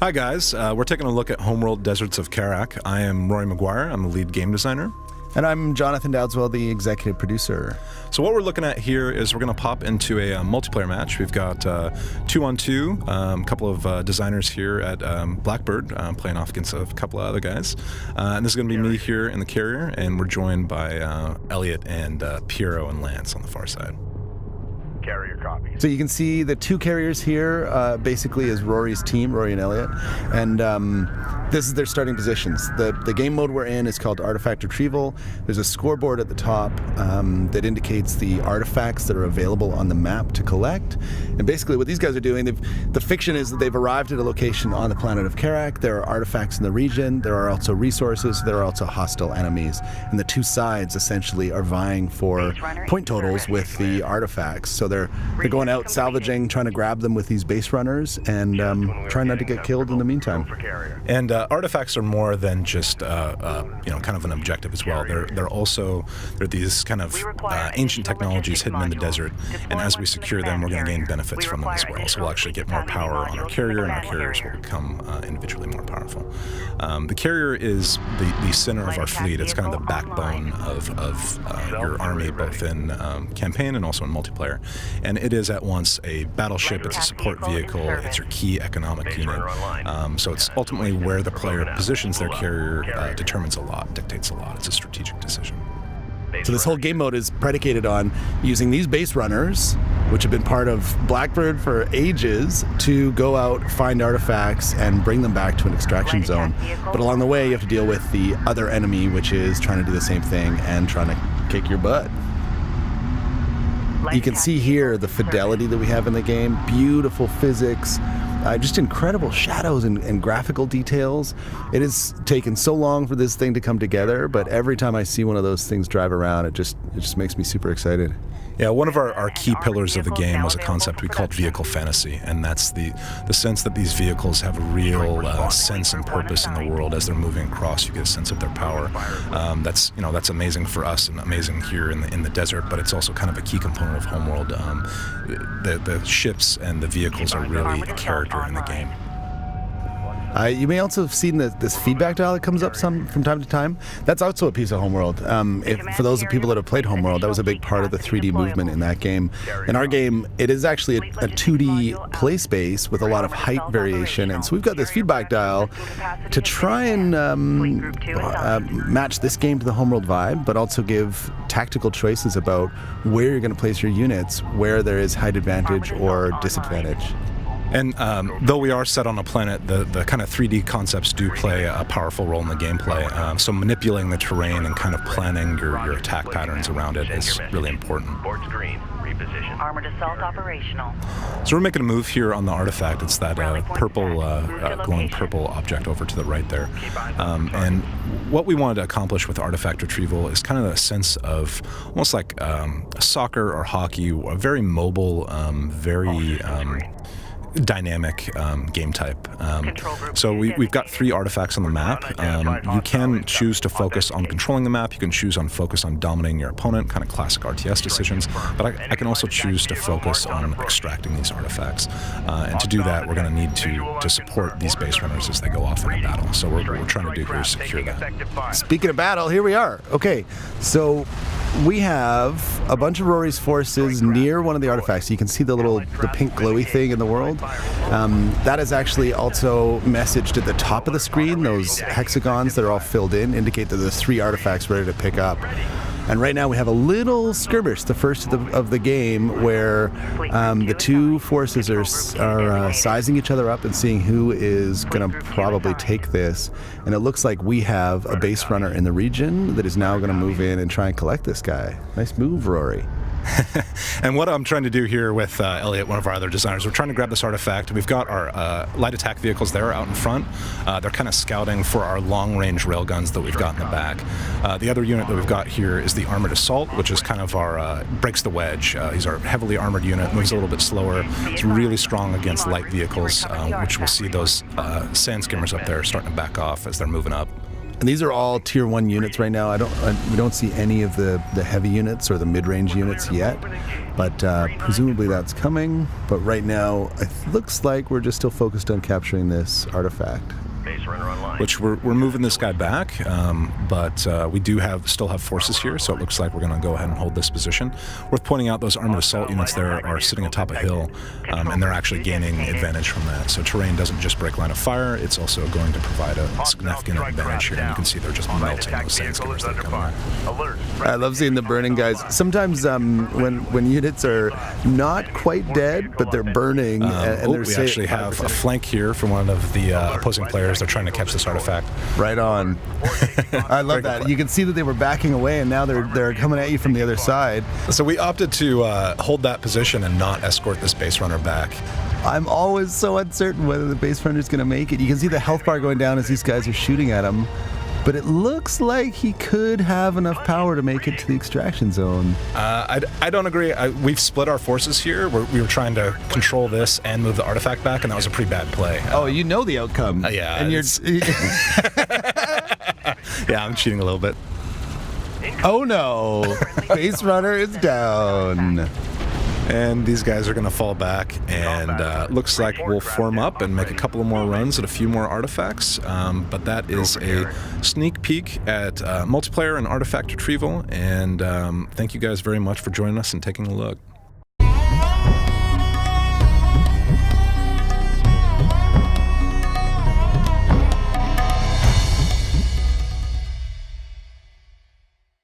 Hi guys, we're taking a look at Homeworld Deserts of Kharak. I am Rory McGuire, I'm the lead game designer. And I'm Jonathan Dowdswell, the executive producer. So what we're looking at here is we're going to pop into a multiplayer match. We've got 2-on-2, a couple of designers here at Blackbird playing off against a couple of other guys. And this is going to be me here in the carrier, and we're joined by Elliot and Piero and Lance on the far side. Carrier copy. So you can see the two carriers here basically is Rory's team, Rory and Elliot. And this is their starting positions. The game mode we're in is called Artifact Retrieval. There's a scoreboard at the top that indicates the artifacts that are available on the map to collect. And basically what these guys are doing, the fiction is that they've arrived at a location on the planet of Kharak. There are artifacts in the region. There are also resources. There are also hostile enemies. And the two sides essentially are vying for point totals with the artifacts. So they're going out salvaging, trying to grab them with these base runners, and trying not to get killed in the meantime. And artifacts are more than just kind of an objective as well. They're these kind of ancient technologies hidden in the desert, and as we secure them, we're going to gain benefits from them as well. So we'll actually get more power on our carrier, and our carriers will become individually more powerful. The carrier is the center of our fleet. It's kind of the backbone of your army, both in campaign and also in multiplayer. And it is at once a battleship, it's a support vehicle, it's your key economic unit. So it's ultimately where the player positions their carrier determines a lot, dictates a lot. It's a strategic decision. So this whole game mode is predicated on using these base runners, which have been part of Blackbird for ages, to go out, find artifacts, and bring them back to an extraction zone. But along the way, you have to deal with the other enemy, which is trying to do the same thing and trying to kick your butt. You can see here the fidelity that we have in the game, beautiful physics, just incredible shadows and graphical details. It has taken so long for this thing to come together, but every time I see one of those things drive around, it just makes me super excited. Yeah, one of our key pillars of the game was a concept we called vehicle fantasy, and that's the sense that these vehicles have a real sense and purpose in the world as they're moving across. You get a sense of their power. That's amazing for us and amazing here in the desert, but it's also kind of a key component of Homeworld. The ships and the vehicles are really a character in the game. You may also have seen this feedback dial that comes up from time to time. That's also a piece of Homeworld. For those people that have played Homeworld, that was a big part of the 3D movement in that game. In our game, it is actually a 2D play space with a lot of height variation, and so we've got this feedback dial to try and match this game to the Homeworld vibe, but also give tactical choices about where you're going to place your units, where there is height advantage or disadvantage. And though we are set on a planet, the kind of 3D concepts do play a powerful role in the gameplay. So manipulating the terrain and kind of planning your attack patterns around it is really important. Board screen, reposition. Armored assault operational. So we're making a move here on the artifact. It's that purple, glowing purple object over to the right there. And what we wanted to accomplish with artifact retrieval is kind of a sense of almost like soccer or hockey, a very mobile, very dynamic game type. So we've got 3 artifacts on the map. You can choose to focus on controlling the map. You can choose on focus on dominating your opponent, kind of classic RTS decisions. But I can also choose to focus on extracting these artifacts. And to do that, we're going to need to support these base runners as they go off into battle. So what we're trying to do here is secure that. Speaking of battle, here we are. Okay, so we have a bunch of Rory's forces near one of the artifacts. You can see the pink glowy thing in the world. That is actually also messaged at the top of the screen. Those hexagons that are all filled in indicate that there's 3 artifacts ready to pick up. And right now we have a little skirmish, the first of the game, where the two forces are sizing each other up and seeing who is going to probably take this. And it looks like we have a base runner in the region that is now going to move in and try and collect this guy. Nice move, Rory. And what I'm trying to do here with Elliot, one of our other designers, we're trying to grab this artifact. We've got our light attack vehicles there out in front. They're kind of scouting for our long-range railguns that we've got in the back. The other unit that we've got here is the armored assault, which is kind of our breaks the wedge. He's our heavily armored unit, moves a little bit slower. It's really strong against light vehicles, which we'll see those sand skimmers up there starting to back off as they're moving up. And these are all tier 1 units right now. We don't see any of the heavy units or the mid-range units yet, but presumably that's coming. But right now, it looks like we're just still focused on capturing this artifact. Base runner online. Which we're moving this guy back, but we do still have forces here, so it looks like we're going to go ahead and hold this position. Worth pointing out, those armored assault units there are sitting atop a hill, and they're actually gaining advantage from that. So terrain doesn't just break line of fire, it's also going to provide a significant advantage here. And you can see they're just melting those things as they're coming in. Alert. I love seeing the burning guys. Sometimes when units are not quite dead, but they're burning. And they're we actually have a flank here from one of the opposing players. They're trying to catch this artifact. Right on. I love that. You can see that they were backing away, and now they're coming at you from the other side. So we opted to hold that position and not escort this base runner back. I'm always so uncertain whether the base runner's going to make it. You can see the health bar going down as these guys are shooting at him. But it looks like he could have enough power to make it to the extraction zone. I don't agree. We've split our forces here. We were trying to control this and move the artifact back, and that was a pretty bad play. Oh, you know the outcome. Yeah. And you're... Yeah, I'm cheating a little bit. Oh no! Base runner is down. And these guys are going to fall back, and looks like we'll form up and make a couple of more runs at a few more artifacts. But that is a sneak peek at multiplayer and artifact retrieval. And thank you guys very much for joining us and taking a look.